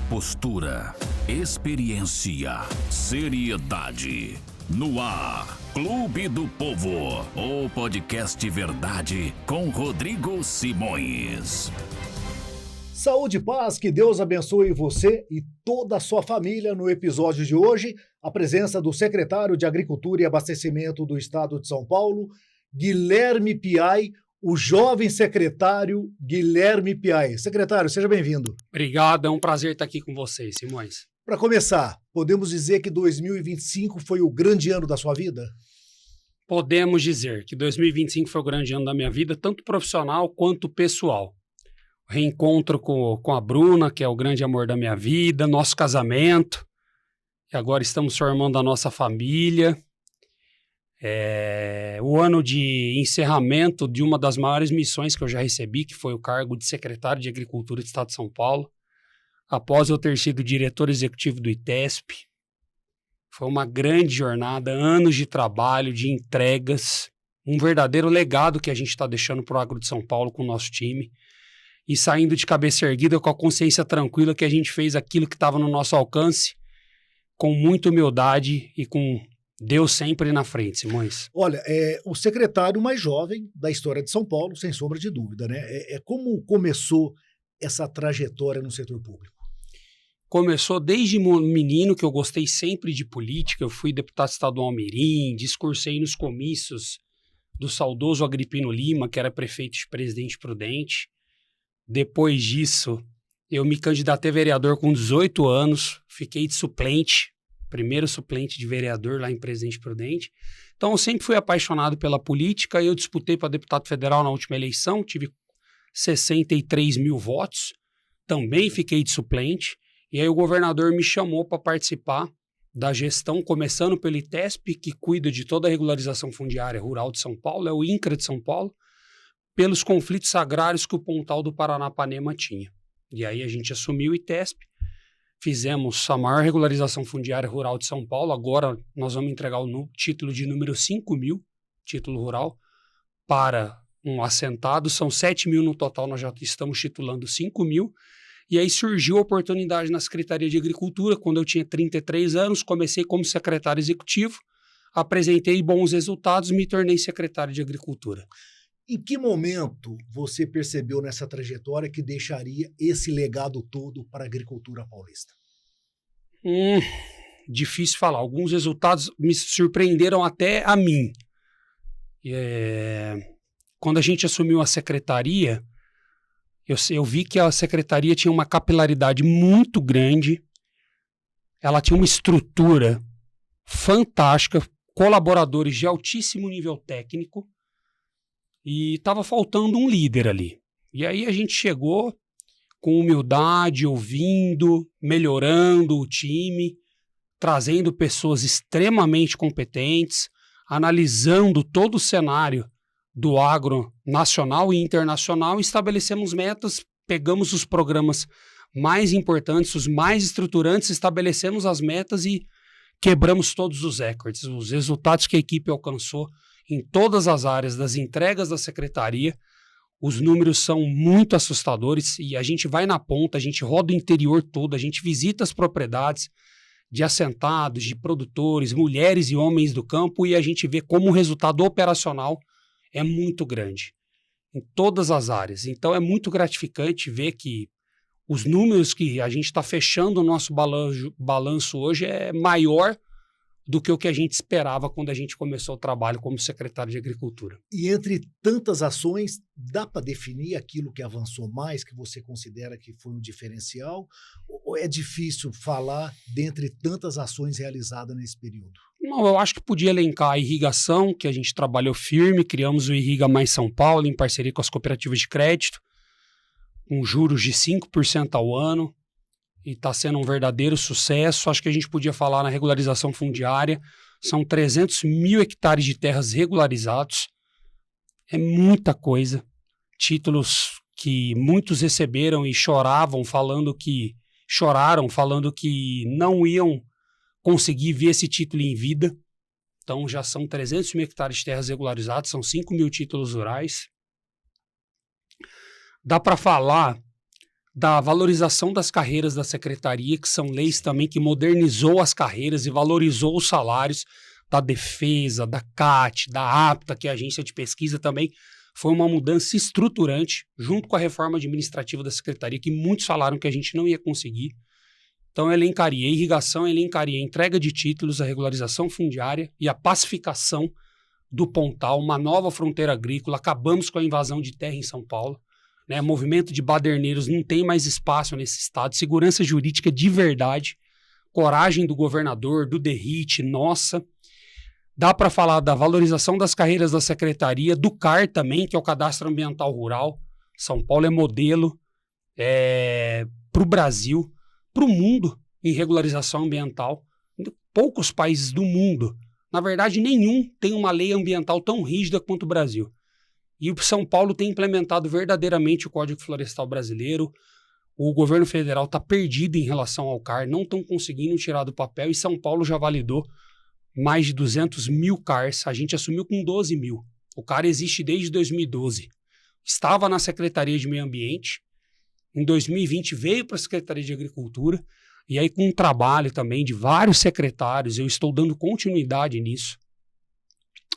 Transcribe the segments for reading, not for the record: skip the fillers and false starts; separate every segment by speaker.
Speaker 1: postura, experiência, seriedade. No ar, Clube do Povo, o podcast Verdade com Rodrigo Simões.
Speaker 2: Saúde e paz, que Deus abençoe você e toda a sua família. No episódio de hoje, a presença do secretário de Agricultura e Abastecimento do Estado de São Paulo, Guilherme Piai, o jovem secretário Guilherme Piai. Secretário, seja bem-vindo.
Speaker 3: Obrigado, é um prazer estar aqui com vocês, Simões.
Speaker 2: Para começar, podemos dizer que 2025 foi o grande ano da sua vida?
Speaker 3: Podemos dizer que 2025 foi o grande ano da minha vida, tanto profissional quanto pessoal. Reencontro com a Bruna, que é o grande amor da minha vida, nosso casamento, e agora estamos formando a nossa família. O ano de encerramento de uma das maiores missões que eu já recebi, que foi o cargo de secretário de Agricultura do Estado de São Paulo, após eu ter sido diretor executivo do ITESP. Foi uma grande jornada, anos de trabalho, de entregas, um verdadeiro legado que a gente está deixando para o Agro de São Paulo com o nosso time, e saindo de cabeça erguida com a consciência tranquila que a gente fez aquilo que estava no nosso alcance, com muita humildade e com Deus sempre na frente, Simões.
Speaker 2: Olha, o secretário mais jovem da história de São Paulo, sem sombra de dúvida, né? Como começou essa trajetória no setor público?
Speaker 3: Começou desde menino, que eu gostei sempre de política. Eu fui deputado estadual mirim, discursei nos comícios do saudoso Agripino Lima, que era prefeito de Presidente Prudente. Depois disso, eu me candidatei a vereador com 18 anos, fiquei de suplente, primeiro suplente de vereador lá em Presidente Prudente. Então, eu sempre fui apaixonado pela política. Eu disputei para deputado federal na última eleição, tive 63 mil votos, também fiquei de suplente. E aí o governador me chamou para participar da gestão, começando pelo ITESP, que cuida de toda a regularização fundiária rural de São Paulo, é o INCRA de São Paulo, pelos conflitos agrários que o Pontal do Paranapanema tinha. E aí a gente assumiu o ITESP, fizemos a maior regularização fundiária rural de São Paulo. Agora nós vamos entregar o título de número 5.000, título rural, para um assentado. São 7.000 no total, nós já estamos titulando 5.000. E aí surgiu a oportunidade na Secretaria de Agricultura. Quando eu tinha 33 anos, comecei como secretário executivo, apresentei bons resultados, me tornei secretário de Agricultura.
Speaker 2: Em que momento você percebeu nessa trajetória que deixaria esse legado todo para a agricultura paulista?
Speaker 3: Difícil falar. Alguns resultados me surpreenderam até a mim. Quando a gente assumiu a secretaria, eu vi que a secretaria tinha uma capilaridade muito grande, ela tinha uma estrutura fantástica, colaboradores de altíssimo nível técnico, e estava faltando um líder ali. E aí a gente chegou com humildade, ouvindo, melhorando o time, trazendo pessoas extremamente competentes, analisando todo o cenário do agro nacional e internacional, estabelecemos metas, pegamos os programas mais importantes, os mais estruturantes, estabelecemos as metas e quebramos todos os recordes. Os resultados que a equipe alcançou em todas as áreas das entregas da secretaria, os números são muito assustadores, e a gente vai na ponta, a gente roda o interior todo, a gente visita as propriedades de assentados, de produtores, mulheres e homens do campo, e a gente vê como o resultado operacional é muito grande em todas as áreas. Então é muito gratificante ver que os números que a gente está fechando o nosso balanço hoje é maior do que o que a gente esperava quando a gente começou o trabalho como secretário de Agricultura.
Speaker 2: E entre tantas ações, dá para definir aquilo que avançou mais, que você considera que foi um diferencial? Ou é difícil falar dentre tantas ações realizadas nesse período?
Speaker 3: Não, eu acho que podia elencar a irrigação, que a gente trabalhou firme, criamos o Irriga Mais São Paulo em parceria com as cooperativas de crédito, com juros de 5% ao ano, e está sendo um verdadeiro sucesso. Acho que a gente podia falar na regularização fundiária, são 300 mil hectares de terras regularizados, é muita coisa, títulos que muitos receberam e choraram falando que não iam conseguir ver esse título em vida. Então já são 300 mil hectares de terras regularizadas, são 5.000 títulos rurais. Dá para falar da valorização das carreiras da secretaria, que são leis também que modernizou as carreiras e valorizou os salários da defesa, da CAT, da APTA, que é a agência de pesquisa também. Foi uma mudança estruturante, junto com a reforma administrativa da secretaria, que muitos falaram que a gente não ia conseguir. Então, eu elencaria a irrigação, eu elencaria a entrega de títulos, a regularização fundiária e a pacificação do Pontal, uma nova fronteira agrícola. Acabamos com a invasão de terra em São Paulo. Né? Movimento de baderneiros não tem mais espaço nesse estado. Segurança jurídica de verdade. Coragem do governador, do DERIT, nossa. Dá para falar da valorização das carreiras da secretaria, do CAR também, que é o Cadastro Ambiental Rural. São Paulo é modelo para o Brasil, para o mundo em regularização ambiental. Poucos países do mundo, na verdade nenhum, tem uma lei ambiental tão rígida quanto o Brasil. E o São Paulo tem implementado verdadeiramente o Código Florestal Brasileiro. O governo federal está perdido em relação ao CAR, não estão conseguindo tirar do papel, e São Paulo já validou mais de 200 mil CARs. A gente assumiu com 12 mil. O CAR existe desde 2012. Estava na Secretaria de Meio Ambiente. Em 2020 veio para a Secretaria de Agricultura. E aí, com um trabalho também de vários secretários, eu estou dando continuidade nisso.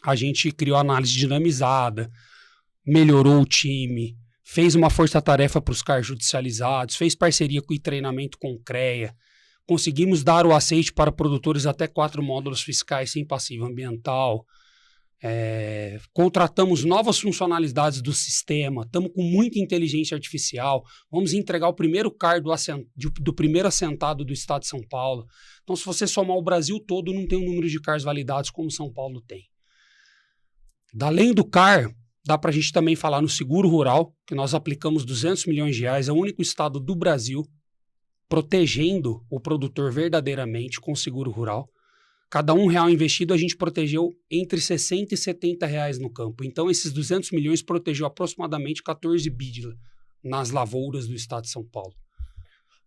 Speaker 3: A gente criou análise dinamizada, melhorou o time, fez uma força-tarefa para os CAR judicializados, fez parceria e treinamento com o CREA. Conseguimos dar o aceite para produtores até 4 módulos fiscais sem passivo ambiental. Contratamos novas funcionalidades do sistema. Estamos com muita inteligência artificial. Vamos entregar o primeiro CAR do primeiro assentado do estado de São Paulo. Então, se você somar o Brasil todo, não tem um número de CARs validados como São Paulo tem. Além do CAR, dá para a gente também falar no seguro rural, que nós aplicamos 200 milhões de reais. É o único estado do Brasil protegendo o produtor verdadeiramente com seguro rural. Cada R$1 investido, a gente protegeu entre 60 e 70 reais no campo. Então, esses 200 milhões protegeu aproximadamente 14 bilhões nas lavouras do estado de São Paulo.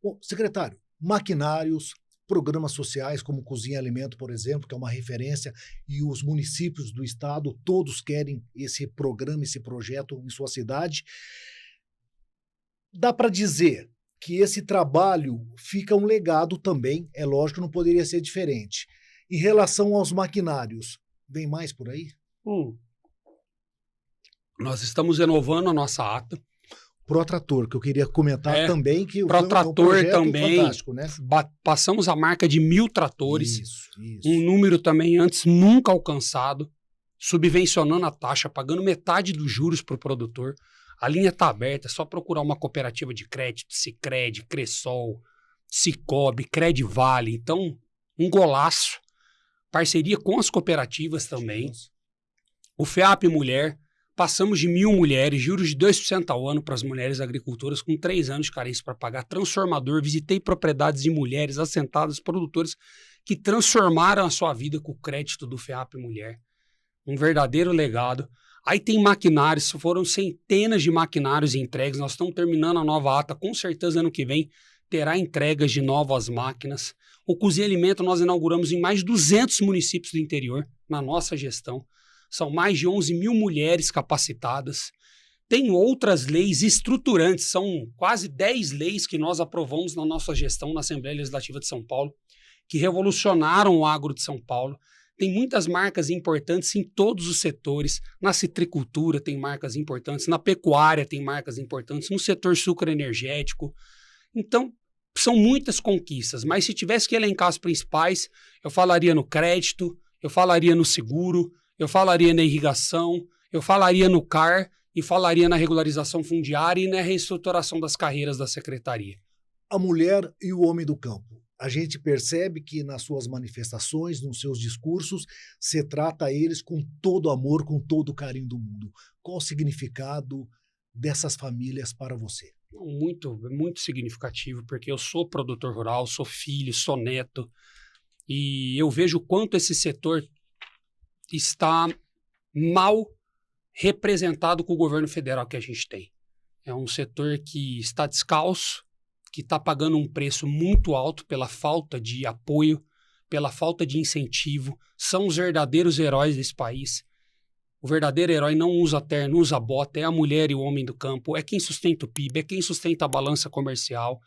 Speaker 2: Bom, secretário, maquinários, programas sociais como Cozinha e Alimento, por exemplo, que é uma referência, e os municípios do estado todos querem esse programa, esse projeto em sua cidade. Dá para dizer que esse trabalho fica um legado também, é lógico, não poderia ser diferente. Em relação aos maquinários, vem mais por aí?
Speaker 3: Nós estamos renovando a nossa ata.
Speaker 2: Protrator, que eu queria comentar também, que
Speaker 3: Protrator
Speaker 2: é um projeto
Speaker 3: também,
Speaker 2: fantástico, né?
Speaker 3: Passamos a marca de 1.000 tratores,
Speaker 2: isso.
Speaker 3: Um número também antes nunca alcançado, subvencionando a taxa, pagando metade dos juros para o produtor. A linha está aberta, é só procurar uma cooperativa de crédito, Sicredi, Cressol, Cicobi, Credivale. Então, um golaço. Parceria com as cooperativas também. O FEAP Mulher, passamos de 1.000 mulheres, juros de 2% ao ano para as mulheres agricultoras com 3 anos de carência para pagar. Transformador, visitei propriedades de mulheres assentadas, produtores que transformaram a sua vida com o crédito do FEAP Mulher. Um verdadeiro legado. Aí tem maquinários, foram centenas de maquinários entregues, nós estamos terminando a nova ata, com certeza ano que vem terá entregas de novas máquinas. O Cozinha e Alimento nós inauguramos em mais de 200 municípios do interior, na nossa gestão. São mais de 11 mil mulheres capacitadas. Tem outras leis estruturantes, são quase 10 leis que nós aprovamos na nossa gestão na Assembleia Legislativa de São Paulo, que revolucionaram o agro de São Paulo. Tem muitas marcas importantes em todos os setores. Na citricultura tem marcas importantes, na pecuária tem marcas importantes, no setor sucroenergético. Então, são muitas conquistas, mas se tivesse que elencar as principais, eu falaria no crédito, eu falaria no seguro, eu falaria na irrigação, eu falaria no CAR e falaria na regularização fundiária e na reestruturação das carreiras da secretaria.
Speaker 2: A mulher e o homem do campo. A gente percebe que nas suas manifestações, nos seus discursos, você trata eles com todo amor, com todo o carinho do mundo. Qual o significado dessas famílias para você?
Speaker 3: Muito significativo, porque eu sou produtor rural, sou filho, sou neto, e eu vejo o quanto esse setor está mal representado com o governo federal que a gente tem. É um setor que está descalço, que está pagando um preço muito alto pela falta de apoio, pela falta de incentivo, são os verdadeiros heróis desse país. O verdadeiro herói não usa terno, usa bota, é a mulher e o homem do campo, é quem sustenta o PIB, é quem sustenta a balança comercial,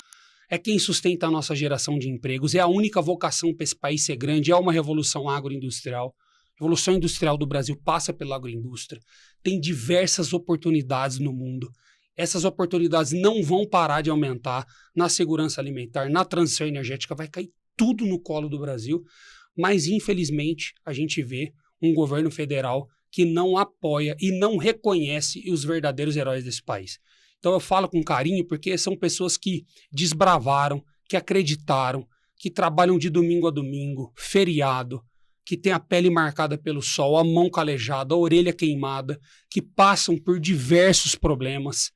Speaker 3: é quem sustenta a nossa geração de empregos, é a única vocação para esse país ser grande, é uma revolução agroindustrial. A revolução industrial do Brasil passa pela agroindústria, tem diversas oportunidades no mundo. Essas oportunidades não vão parar de aumentar na segurança alimentar, na transição energética, vai cair tudo no colo do Brasil, mas infelizmente a gente vê um governo federal que não apoia e não reconhece os verdadeiros heróis desse país. Então eu falo com carinho porque são pessoas que desbravaram, que acreditaram, que trabalham de domingo a domingo, feriado, que têm a pele marcada pelo sol, a mão calejada, a orelha queimada, que passam por diversos problemas.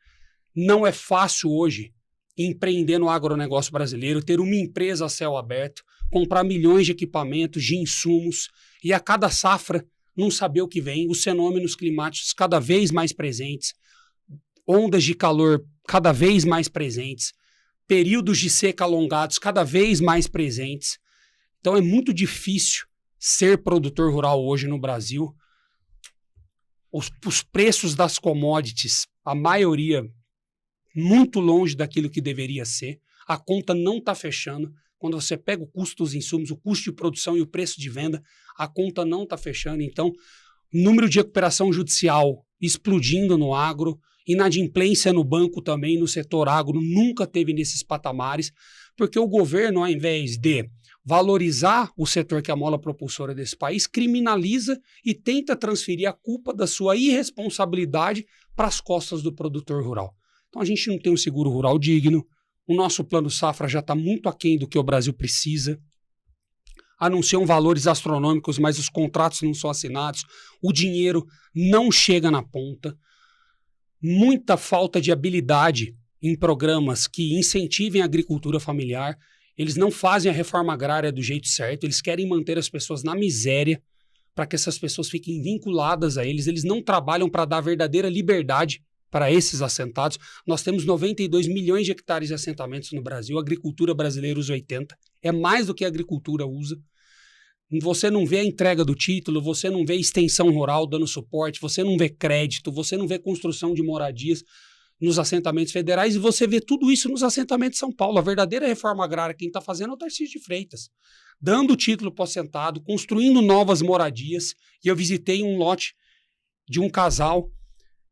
Speaker 3: Não é fácil hoje empreender no agronegócio brasileiro, ter uma empresa a céu aberto, comprar milhões de equipamentos, de insumos e a cada safra não saber o que vem, os fenômenos climáticos cada vez mais presentes, ondas de calor cada vez mais presentes, períodos de seca alongados cada vez mais presentes. Então é muito difícil ser produtor rural hoje no Brasil. Os preços das commodities, a maioria muito longe daquilo que deveria ser, a conta não está fechando. Quando você pega o custo dos insumos, o custo de produção e o preço de venda, a conta não está fechando. Então, número de recuperação judicial explodindo no agro, inadimplência no banco também, no setor agro, nunca teve nesses patamares, porque o governo, ao invés de valorizar o setor que é a mola propulsora desse país, criminaliza e tenta transferir a culpa da sua irresponsabilidade para as costas do produtor rural. Então a gente não tem um seguro rural digno, o nosso plano safra já está muito aquém do que o Brasil precisa, anunciam valores astronômicos, mas os contratos não são assinados, o dinheiro não chega na ponta, muita falta de habilidade em programas que incentivem a agricultura familiar, eles não fazem a reforma agrária do jeito certo, eles querem manter as pessoas na miséria para que essas pessoas fiquem vinculadas a eles não trabalham para dar verdadeira liberdade para esses assentados. Nós temos 92 milhões de hectares de assentamentos no Brasil, a agricultura brasileira usa 80, é mais do que a agricultura usa. Você não vê a entrega do título, você não vê extensão rural dando suporte, você não vê crédito, você não vê construção de moradias nos assentamentos federais e você vê tudo isso nos assentamentos de São Paulo. A verdadeira reforma agrária quem está fazendo é o Tarcísio de Freitas, dando título para o assentado, construindo novas moradias. E eu visitei um lote de um casal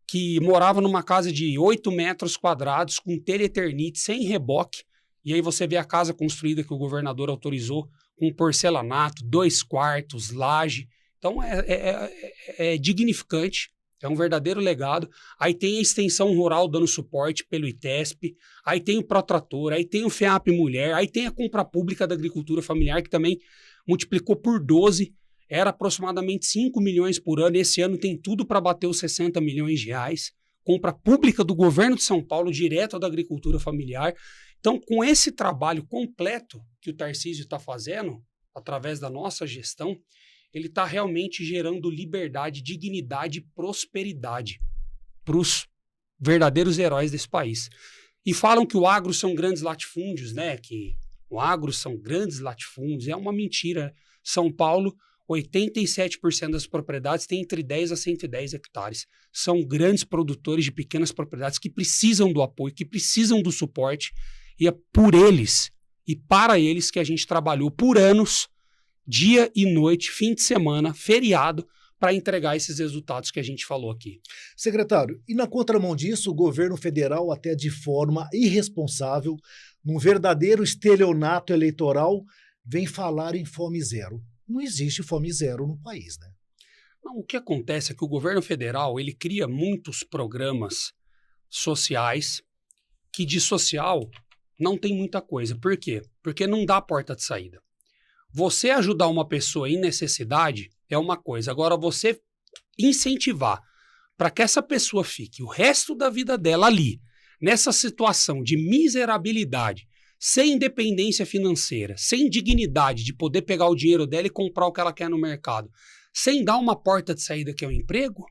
Speaker 3: que morava numa casa de 8 metros quadrados, com telha Eternit, sem reboque, e aí você vê a casa construída que o governador autorizou, com porcelanato, 2 quartos, laje. Então é dignificante, é um verdadeiro legado. Aí tem a extensão rural dando suporte pelo ITESP, aí tem o Protrator, aí tem o FEAP Mulher, aí tem a compra pública da agricultura familiar, que também multiplicou por 12, era aproximadamente 5 milhões por ano, esse ano tem tudo para bater os 60 milhões de reais, compra pública do governo de São Paulo, direto da agricultura familiar. Então, com esse trabalho completo que o Tarcísio está fazendo, através da nossa gestão, ele está realmente gerando liberdade, dignidade e prosperidade para os verdadeiros heróis desse país. E falam que o agro são grandes latifúndios, né? Que o agro são grandes latifúndios, é uma mentira. São Paulo, 87% das propriedades têm entre 10 a 110 hectares. São grandes produtores de pequenas propriedades que precisam do apoio, que precisam do suporte, e é por eles e para eles que a gente trabalhou por anos, dia e noite, fim de semana, feriado, para entregar esses resultados que a gente falou aqui.
Speaker 2: Secretário, e na contramão disso, o governo federal, até de forma irresponsável, num verdadeiro estelionato eleitoral, vem falar em fome zero. Não existe fome zero no país, né?
Speaker 3: Não, o que acontece é que o governo federal ele cria muitos programas sociais que de social não tem muita coisa. Por quê? Porque não dá porta de saída. Você ajudar uma pessoa em necessidade é uma coisa. Agora, você incentivar para que essa pessoa fique o resto da vida dela ali, nessa situação de miserabilidade, sem independência financeira, sem dignidade de poder pegar o dinheiro dela e comprar o que ela quer no mercado, sem dar uma porta de saída que é o emprego,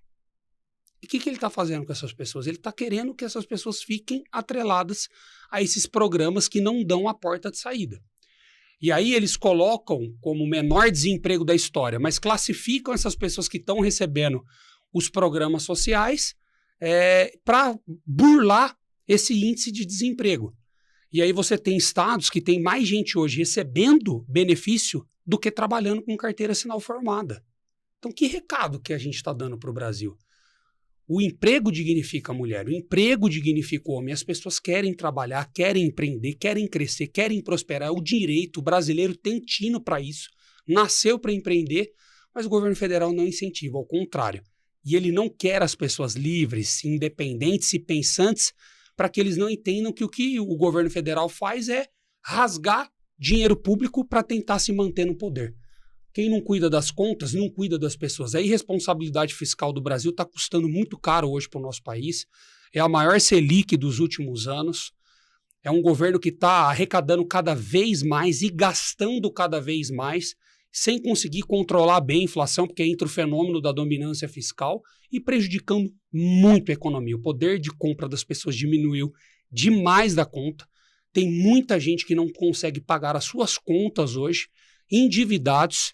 Speaker 3: e o que ele está fazendo com essas pessoas? Ele está querendo que essas pessoas fiquem atreladas a esses programas que não dão a porta de saída. E aí eles colocam como o menor desemprego da história, mas classificam essas pessoas que estão recebendo os programas sociais para burlar esse índice de desemprego. E aí você tem estados que tem mais gente hoje recebendo benefício do que trabalhando com carteira assinal formada. Então, que recado que a gente está dando para o Brasil? O emprego dignifica a mulher, o emprego dignifica o homem. As pessoas querem trabalhar, querem empreender, querem crescer, querem prosperar. O direito, o brasileiro tem tino para isso, nasceu para empreender, mas o governo federal não incentiva, ao contrário. E ele não quer as pessoas livres, independentes e pensantes para que eles não entendam que o que o governo federal faz é rasgar dinheiro público para tentar se manter no poder. Quem não cuida das contas, não cuida das pessoas. A irresponsabilidade fiscal do Brasil está custando muito caro hoje para o nosso país. É a maior Selic dos últimos anos. É um governo que está arrecadando cada vez mais e gastando cada vez mais, sem conseguir controlar bem a inflação, porque entra o fenômeno da dominância fiscal e prejudicando muito a economia. O poder de compra das pessoas diminuiu demais da conta. Tem muita gente que não consegue pagar as suas contas hoje, endividados,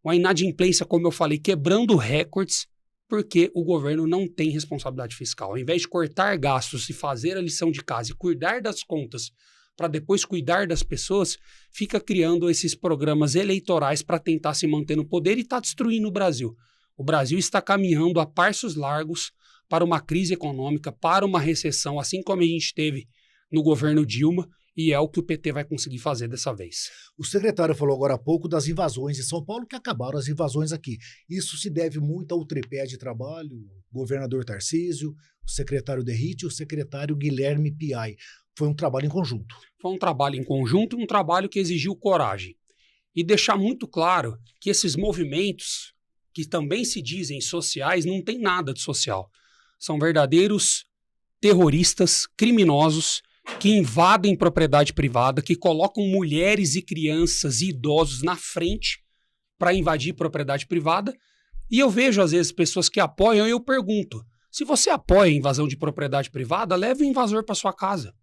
Speaker 3: uma inadimplência, como eu falei, quebrando recordes, porque o governo não tem responsabilidade fiscal. Ao invés de cortar gastos e fazer a lição de casa e cuidar das contas para depois cuidar das pessoas, fica criando esses programas eleitorais para tentar se manter no poder e está destruindo o Brasil. O Brasil está caminhando a passos largos para uma crise econômica, para uma recessão, assim como a gente teve no governo Dilma, e é o que o PT vai conseguir fazer dessa vez.
Speaker 2: O secretário falou agora há pouco das invasões em São Paulo, que acabaram as invasões aqui. Isso se deve muito ao tripé de trabalho, o governador Tarcísio, o secretário Derrite e o secretário Guilherme Piai. Foi um trabalho em conjunto.
Speaker 3: Foi um trabalho em conjunto e um trabalho que exigiu coragem. E deixar muito claro que esses movimentos, que também se dizem sociais, não tem nada de social. São verdadeiros terroristas, criminosos, que invadem propriedade privada, que colocam mulheres e crianças e idosos na frente para invadir propriedade privada. E eu vejo, às vezes, pessoas que apoiam e eu pergunto, se você apoia a invasão de propriedade privada, leve o invasor para sua casa.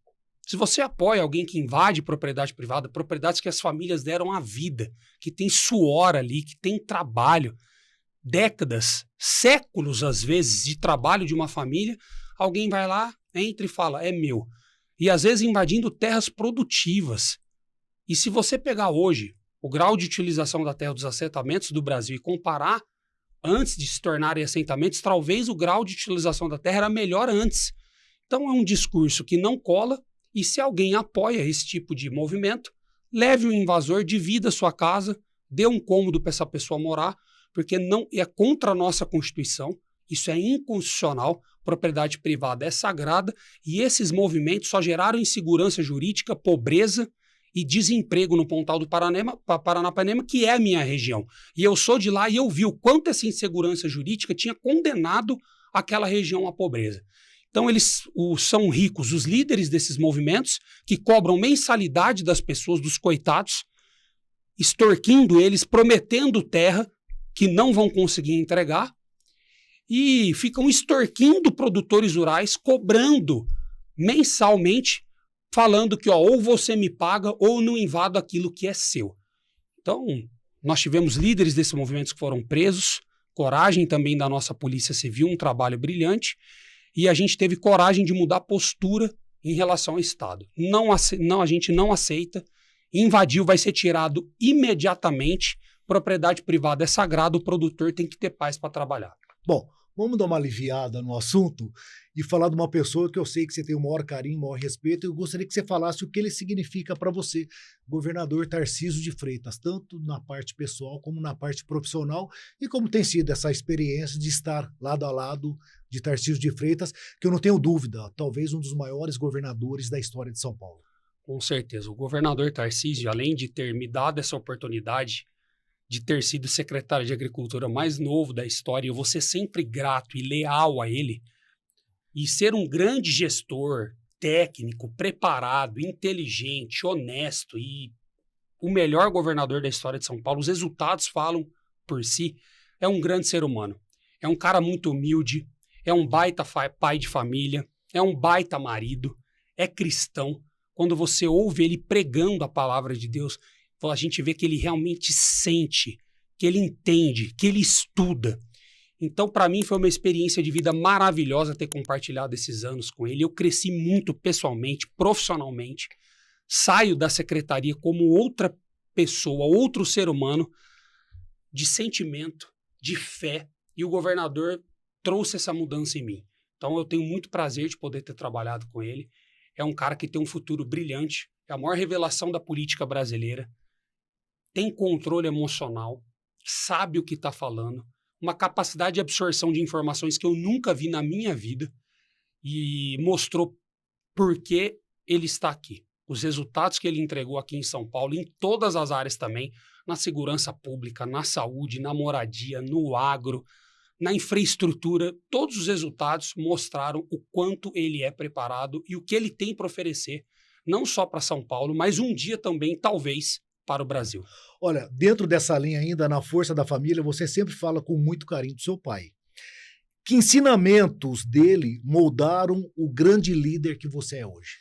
Speaker 3: Se você apoia alguém que invade propriedade privada, propriedades que as famílias deram a vida, que tem suor ali, que tem trabalho, décadas, séculos, às vezes, de trabalho de uma família, alguém vai lá, entra e fala, é meu. E às vezes invadindo terras produtivas. E se você pegar hoje o grau de utilização da terra dos assentamentos do Brasil e comparar antes de se tornarem assentamentos, talvez o grau de utilização da terra era melhor antes. Então é um discurso que não cola e se alguém apoia esse tipo de movimento, leve o invasor, divida a sua casa, dê um cômodo para essa pessoa morar, porque não é contra a nossa Constituição. Isso é inconstitucional, propriedade privada é sagrada e esses movimentos só geraram insegurança jurídica, pobreza e desemprego no Pontal do Paranapanema, que é a minha região. E eu sou de lá e eu vi o quanto essa insegurança jurídica tinha condenado aquela região à pobreza. Então eles são ricos, os líderes desses movimentos, que cobram mensalidade das pessoas, dos coitados, extorquindo eles, prometendo terra que não vão conseguir entregar, e ficam extorquindo produtores rurais, cobrando mensalmente, falando que ou você me paga ou não invado aquilo que é seu. Então, nós tivemos líderes desses movimentos que foram presos, coragem também da nossa Polícia Civil, um trabalho brilhante, e a gente teve coragem de mudar a postura em relação ao Estado. A gente não aceita, invadiu, vai ser tirado imediatamente, propriedade privada é sagrada, o produtor tem que ter paz para trabalhar.
Speaker 2: Bom, vamos dar uma aliviada no assunto e falar de uma pessoa que eu sei que você tem o maior carinho, o maior respeito, e eu gostaria que você falasse o que ele significa para você, governador Tarcísio de Freitas, tanto na parte pessoal como na parte profissional, e como tem sido essa experiência de estar lado a lado de Tarcísio de Freitas, que eu não tenho dúvida, talvez um dos maiores governadores da história de São Paulo.
Speaker 3: Com certeza, o governador Tarcísio, além de ter me dado essa oportunidade de ter sido secretário de Agricultura mais novo da história, eu vou ser sempre grato e leal a ele, e ser um grande gestor, técnico, preparado, inteligente, honesto e o melhor governador da história de São Paulo, os resultados falam por si, é um grande ser humano, é um cara muito humilde, é um baita pai de família, é um baita marido, é cristão. Quando você ouve ele pregando a palavra de Deus, a gente vê que ele realmente sente, que ele entende, que ele estuda. Então, para mim, foi uma experiência de vida maravilhosa ter compartilhado esses anos com ele. Eu cresci muito pessoalmente, profissionalmente. Saio da secretaria como outra pessoa, outro ser humano, de sentimento, de fé. E o governador trouxe essa mudança em mim. Então, eu tenho muito prazer de poder ter trabalhado com ele. É um cara que tem um futuro brilhante. É a maior revelação da política brasileira. Tem controle emocional, sabe o que está falando, uma capacidade de absorção de informações que eu nunca vi na minha vida e mostrou por que ele está aqui. Os resultados que ele entregou aqui em São Paulo, em todas as áreas também, na segurança pública, na saúde, na moradia, no agro, na infraestrutura, todos os resultados mostraram o quanto ele é preparado e o que ele tem para oferecer, não só para São Paulo, mas um dia também, talvez, para o Brasil.
Speaker 2: Olha, dentro dessa linha ainda, na força da família, você sempre fala com muito carinho do seu pai. Que ensinamentos dele moldaram o grande líder que você é hoje?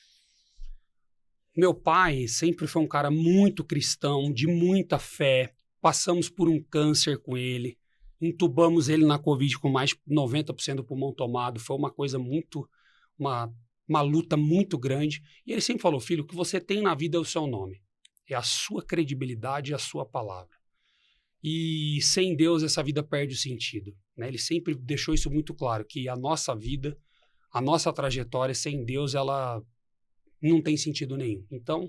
Speaker 3: Meu pai sempre foi um cara muito cristão, de muita fé. Passamos por um câncer com ele. Entubamos ele na Covid com mais de 90% do pulmão tomado. Foi uma coisa muito... Uma luta muito grande. E ele sempre falou, filho, o que você tem na vida é o seu nome. É a sua credibilidade e a sua palavra. E sem Deus essa vida perde o sentido, né? Ele sempre deixou isso muito claro, que a nossa vida, a nossa trajetória sem Deus, ela não tem sentido nenhum. Então,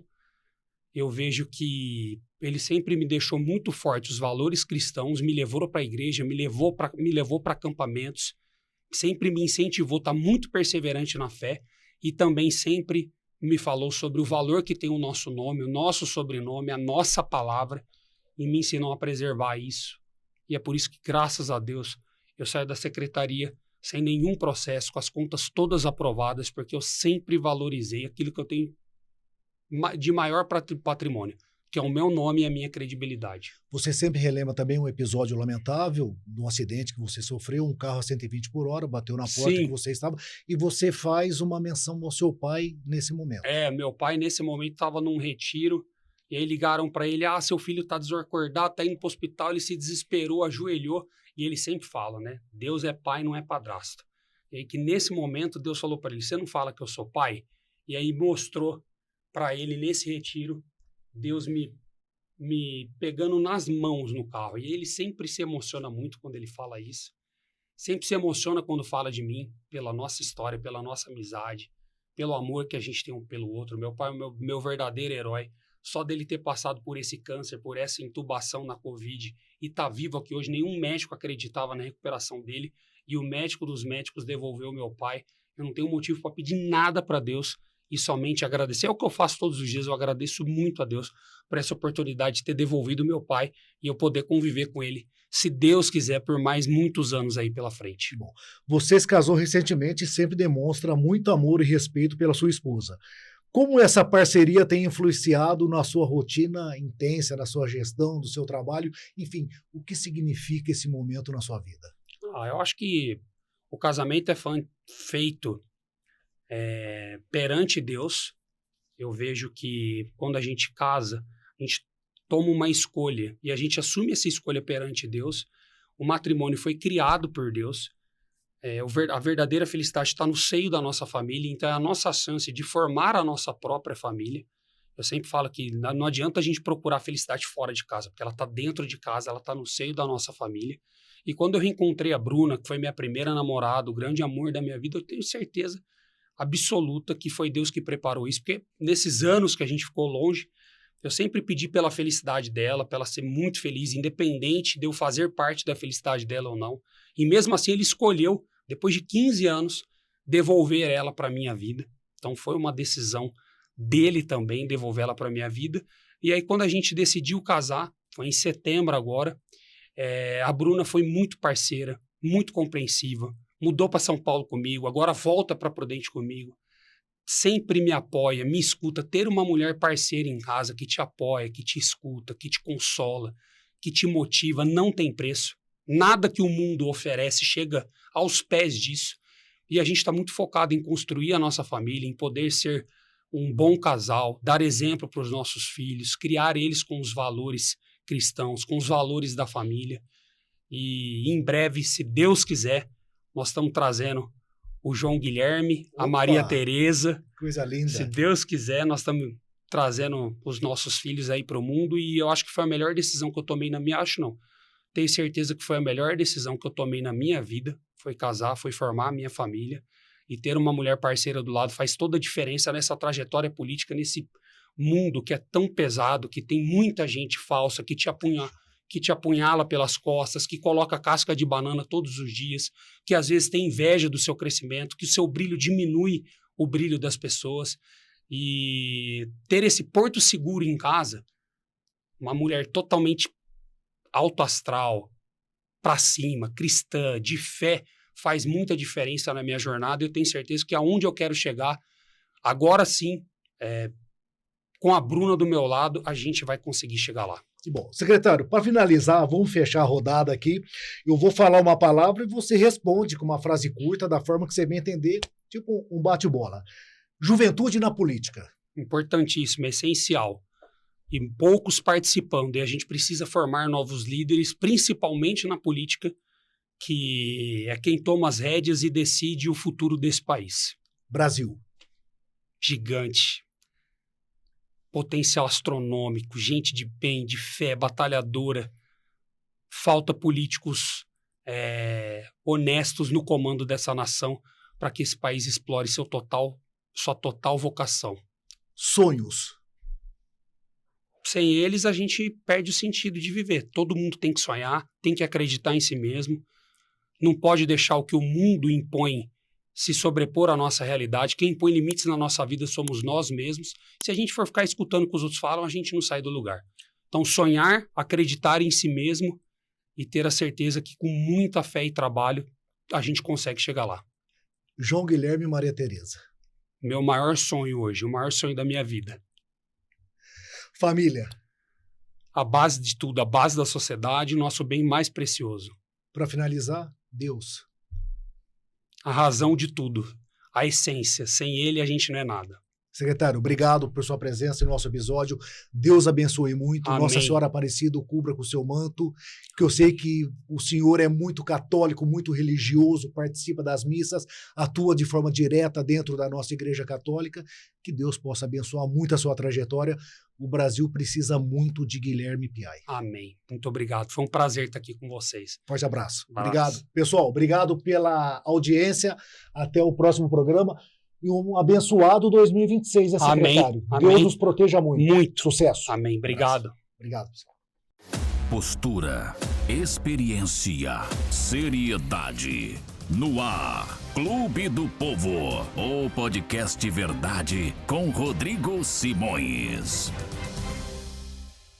Speaker 3: eu vejo que ele sempre me deixou muito forte os valores cristãos, me levou para a igreja, me levou para acampamentos, sempre me incentivou a estar muito perseverante na fé e também sempre me falou sobre o valor que tem o nosso nome, o nosso sobrenome, a nossa palavra, e me ensinou a preservar isso. E é por isso que, graças a Deus, eu saio da secretaria sem nenhum processo, com as contas todas aprovadas, porque eu sempre valorizei aquilo que eu tenho de maior patrimônio, que é o meu nome e a minha credibilidade.
Speaker 2: Você sempre relembra também um episódio lamentável, de um acidente que você sofreu, um carro a 120 por hora, bateu na porta
Speaker 3: Sim.
Speaker 2: que você estava, e você faz uma menção ao seu pai nesse momento.
Speaker 3: Meu pai nesse momento estava num retiro, e aí ligaram para ele, seu filho está desacordado, está indo para o hospital, ele se desesperou, ajoelhou, e ele sempre fala, né, Deus é pai, não é padrasto. E aí que nesse momento Deus falou para ele, você não fala que eu sou pai? E aí mostrou para ele nesse retiro, Deus me pegando nas mãos no carro. E ele sempre se emociona muito quando ele fala isso. Sempre se emociona quando fala de mim, pela nossa história, pela nossa amizade, pelo amor que a gente tem um pelo outro. Meu pai é o meu verdadeiro herói. Só dele ter passado por esse câncer, por essa intubação na Covid e tá vivo aqui hoje, nenhum médico acreditava na recuperação dele e o médico dos médicos devolveu meu pai. Eu não tenho motivo para pedir nada para Deus e somente agradecer. É o que eu faço todos os dias, eu agradeço muito a Deus por essa oportunidade de ter devolvido meu pai e eu poder conviver com ele, se Deus quiser, por mais muitos anos aí pela frente.
Speaker 2: Bom, você se casou recentemente e sempre demonstra muito amor e respeito pela sua esposa. Como essa parceria tem influenciado na sua rotina intensa, na sua gestão, do seu trabalho? Enfim, o que significa esse momento na sua vida?
Speaker 3: Eu acho que o casamento é feito perante Deus. Eu vejo que quando a gente casa, a gente toma uma escolha e a gente assume essa escolha perante Deus. O matrimônio foi criado por Deus. A verdadeira felicidade está no seio da nossa família, então é a nossa chance de formar a nossa própria família. Eu sempre falo que não adianta a gente procurar felicidade fora de casa, porque ela está dentro de casa, ela está no seio da nossa família. E quando eu reencontrei a Bruna, que foi minha primeira namorada, o grande amor da minha vida, eu tenho certeza absoluta que foi Deus que preparou isso, porque nesses anos que a gente ficou longe, eu sempre pedi pela felicidade dela, para ela ser muito feliz, independente de eu fazer parte da felicidade dela ou não. E mesmo assim ele escolheu, depois de 15 anos, devolver ela para a minha vida. Então foi uma decisão dele também, devolver ela para a minha vida. E aí quando a gente decidiu casar, foi em setembro agora, a Bruna foi muito parceira, muito compreensiva, mudou para São Paulo comigo, agora volta para Prudente comigo. Sempre me apoia, me escuta. Ter uma mulher parceira em casa que te apoia, que te escuta, que te consola, que te motiva, não tem preço. Nada que o mundo oferece chega aos pés disso. E a gente está muito focado em construir a nossa família, em poder ser um bom casal, dar exemplo para os nossos filhos, criar eles com os valores cristãos, com os valores da família. E em breve, se Deus quiser, nós estamos trazendo o João Guilherme,
Speaker 2: Opa,
Speaker 3: a Maria Tereza.
Speaker 2: Coisa linda.
Speaker 3: Se Deus quiser, nós estamos trazendo os nossos filhos aí para o mundo. E eu acho que foi a melhor decisão que eu tomei na minha... Acho não. Tenho certeza que foi a melhor decisão que eu tomei na minha vida. Foi casar, foi formar a minha família. E ter uma mulher parceira do lado faz toda a diferença nessa trajetória política, nesse mundo que é tão pesado, que tem muita gente falsa, que te apunhala pelas costas, que coloca casca de banana todos os dias, que às vezes tem inveja do seu crescimento, que o seu brilho diminui o brilho das pessoas. E ter esse porto seguro em casa, uma mulher totalmente autoastral, pra cima, cristã, de fé, faz muita diferença na minha jornada. Eu tenho certeza que aonde eu quero chegar, agora sim, com a Bruna do meu lado, a gente vai conseguir chegar lá.
Speaker 2: Que bom. Secretário, para finalizar, vamos fechar a rodada aqui. Eu vou falar uma palavra e você responde com uma frase curta, da forma que você bem entender, tipo um bate-bola. Juventude na política.
Speaker 3: Importantíssimo, essencial. E poucos participando. E a gente precisa formar novos líderes, principalmente na política, que é quem toma as rédeas e decide o futuro desse país.
Speaker 2: Brasil.
Speaker 3: Gigante. Potencial astronômico, gente de bem, de fé, batalhadora. Falta políticos honestos no comando dessa nação para que esse país explore sua total vocação.
Speaker 2: Sonhos.
Speaker 3: Sem eles, a gente perde o sentido de viver. Todo mundo tem que sonhar, tem que acreditar em si mesmo. Não pode deixar o que o mundo impõe se sobrepor à nossa realidade. Quem impõe limites na nossa vida somos nós mesmos. Se a gente for ficar escutando o que os outros falam, a gente não sai do lugar. Então, sonhar, acreditar em si mesmo e ter a certeza que com muita fé e trabalho, a gente consegue chegar lá.
Speaker 2: João Guilherme e Maria Tereza.
Speaker 3: Meu maior sonho hoje, o maior sonho da minha vida.
Speaker 2: Família.
Speaker 3: A base de tudo, a base da sociedade, o nosso bem mais precioso.
Speaker 2: Para finalizar, Deus.
Speaker 3: A razão de tudo, a essência. Sem ele, a gente não é nada.
Speaker 2: Secretário, obrigado por sua presença no nosso episódio. Deus abençoe muito.
Speaker 3: Amém.
Speaker 2: Nossa Senhora Aparecida o cubra com o seu manto, que eu sei que o senhor é muito católico, muito religioso, participa das missas, atua de forma direta dentro da nossa Igreja Católica. Que Deus possa abençoar muito a sua trajetória. O Brasil precisa muito de Guilherme Piai.
Speaker 3: Amém. Muito obrigado. Foi um prazer estar aqui com vocês.
Speaker 2: Forte abraço. Obrigado. Pessoal, obrigado pela audiência. Até o próximo programa. E um abençoado 2026, né, secretário?
Speaker 3: Amém.
Speaker 2: Deus nos proteja muito.
Speaker 3: Muito.
Speaker 2: Sucesso.
Speaker 3: Amém. Obrigado.
Speaker 2: Obrigado, pessoal.
Speaker 1: Postura, experiência, seriedade. No ar, Clube do Povo, o podcast Verdade com Rodrigo Simões.